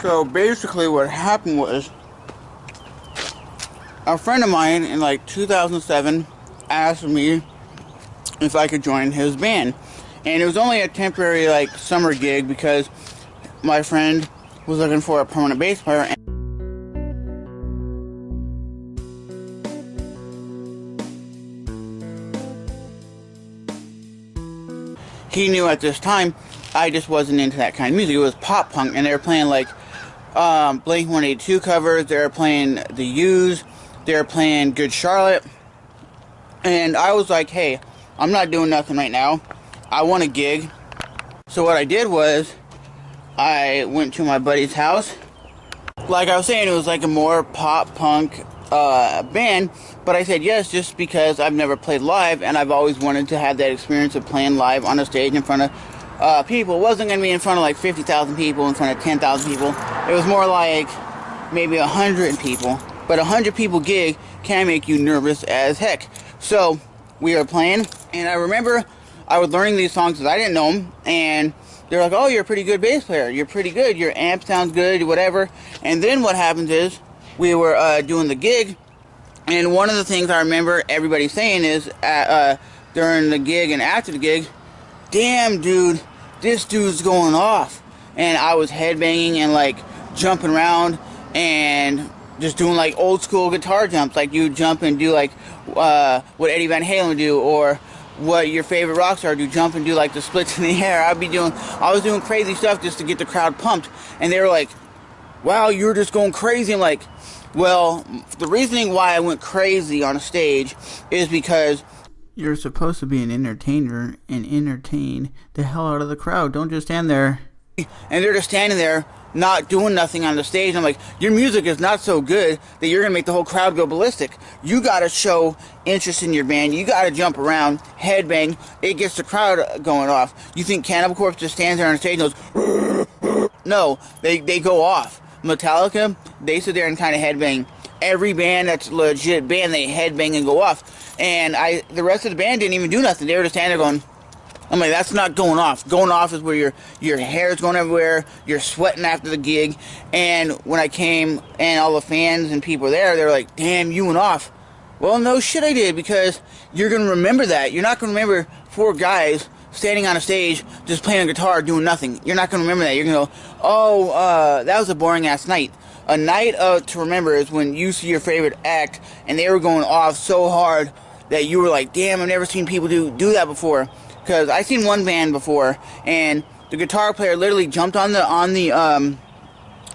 So basically what happened was, a friend of mine in like 2007 asked me if I could join his band. And it was only a temporary like summer gig because my friend was looking for a permanent bass player. He knew at this time I just wasn't into that kind of music. It was pop punk, and they were playing like Blink-182 covers. They were playing The Used. They were playing Good Charlotte. And I was like, hey, I'm not doing nothing right now. I want a gig. So what I did was I went to my buddy's house. Like I was saying, it was like a more pop punk band, but I said yes just because I've never played live and I've always wanted to have that experience of playing live on a stage in front of people. It wasn't going to be in front of like 50,000 people, in front of 10,000 people. It was more like maybe 100 people, but 100 people gig can make you nervous as heck. So we were playing, and I remember I was learning these songs because I didn't know them, and they're like, oh, you're a pretty good bass player, you're pretty good, your amp sounds good, whatever. And then what happens is we were doing the gig, and one of the things I remember everybody saying is during the gig and after the gig, damn dude, this dude's going off. And I was headbanging and like jumping around and just doing like old school guitar jumps, like you jump and do like what Eddie Van Halen would do, or what your favorite rock star do, jump and do like the splits in the air. I was doing crazy stuff just to get the crowd pumped, and they were like, wow, you're just going crazy. I'm like, well, the reasoning why I went crazy on a stage is because you're supposed to be an entertainer and entertain the hell out of the crowd. Don't just stand there. And they're just standing there not doing nothing on the stage. I'm like, your music is not so good that you're going to make the whole crowd go ballistic. You got to show interest in your band. You got to jump around, headbang. It gets the crowd going off. You think Cannibal Corpse just stands there on the stage and goes, no, they go off. Metallica, they sit there and kind of headbang. Every band that's legit band, they headbang and go off. And the rest of the band didn't even do nothing. They were just standing there going, I'm like, that's not going off. Going off is where your hair's going everywhere, you're sweating after the gig. And when I came and all the fans and people were there, they were like, damn, you went off. Well, no shit I did, because you're going to remember that. You're not going to remember 4 guys standing on a stage just playing a guitar doing nothing. You're not going to remember that. You're going to go, oh, that was a boring-ass night. A night to remember is when you see your favorite act and they were going off so hard that you were like, damn, I've never seen people do that before. Because I seen one band before, and the guitar player literally jumped on the amp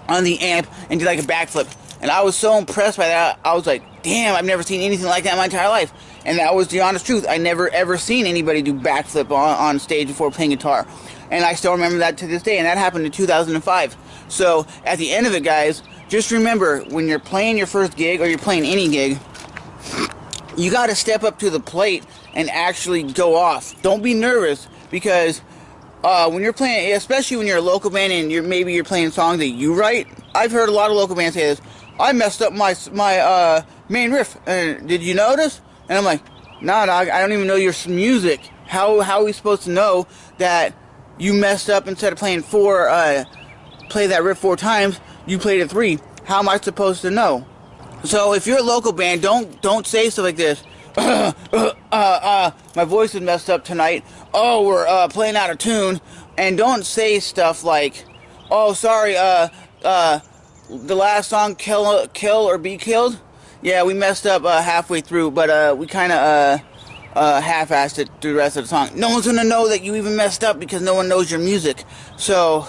and did like a backflip. And I was so impressed by that. I was like, damn, I've never seen anything like that in my entire life. And that was the honest truth. I never ever seen anybody do backflip on stage before playing guitar. And I still remember that to this day, and that happened in 2005. So at the end of it, guys, just remember, when you're playing your first gig, or you're playing any gig, you got to step up to the plate and actually go off. Don't be nervous, because when you're playing, especially when you're a local band and maybe you're playing songs that you write. I've heard a lot of local bands say this. I messed up my main riff. Did you notice? And I'm like, nah, dog, I don't even know your music. How are we supposed to know that you messed up? Instead of playing play that riff 4 times, you played it 3. How am I supposed to know? So if you're a local band, don't say stuff like this. My voice is messed up tonight. Oh, we're playing out of tune. And don't say stuff like, oh, sorry, the last song, Kill or Be Killed. Yeah, we messed up halfway through, but we kind of half-assed it through the rest of the song. No one's gonna know that you even messed up, because no one knows your music. So,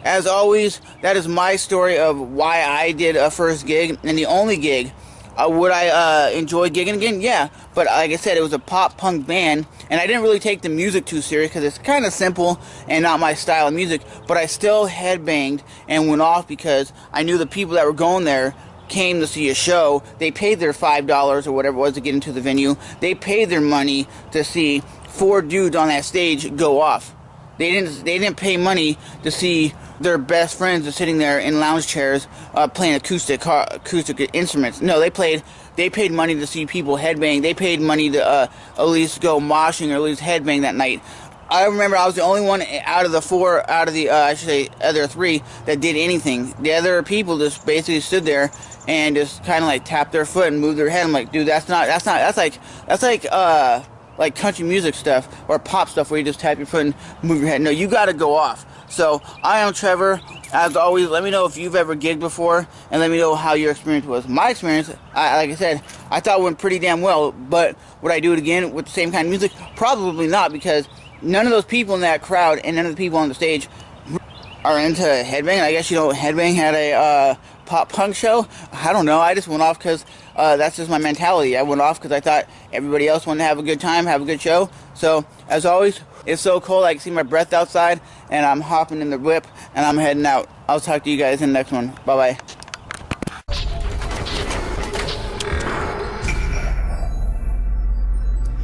as always, that is my story of why I did a first gig, and the only gig. Would I enjoy gigging again? Yeah, but like I said, it was a pop-punk band, and I didn't really take the music too serious, because it's kind of simple and not my style of music, but I still headbanged and went off, because I knew the people that were going there came to see a show. They paid their $5 or whatever it was to get into the venue. They paid their money to see 4 dudes on that stage go off. They didn't pay money to see their best friends just sitting there in lounge chairs playing acoustic instruments. No, they paid money to see people headbang. They paid money to at least go moshing or at least headbang that night. I remember I was the only one out of the four, out of the, I should say, other three that did anything. The other people just basically stood there and just kind of like tapped their foot and moved their head. I'm like, dude, that's like country music stuff or pop stuff where you just tap your foot and move your head. No, you got to go off. So I am Trevor. As always, let me know if you've ever gigged before, and let me know how your experience was. My experience, like I said, I thought it went pretty damn well, but would I do it again with the same kind of music? Probably not, because none of those people in that crowd and none of the people on the stage are into headbang. I guess, headbang had a pop punk show. I don't know. I just went off because that's just my mentality. I went off because I thought everybody else wanted to have a good time, have a good show. So, as always, it's so cold I can see my breath outside, and I'm hopping in the whip, and I'm heading out. I'll talk to you guys in the next one. Bye-bye.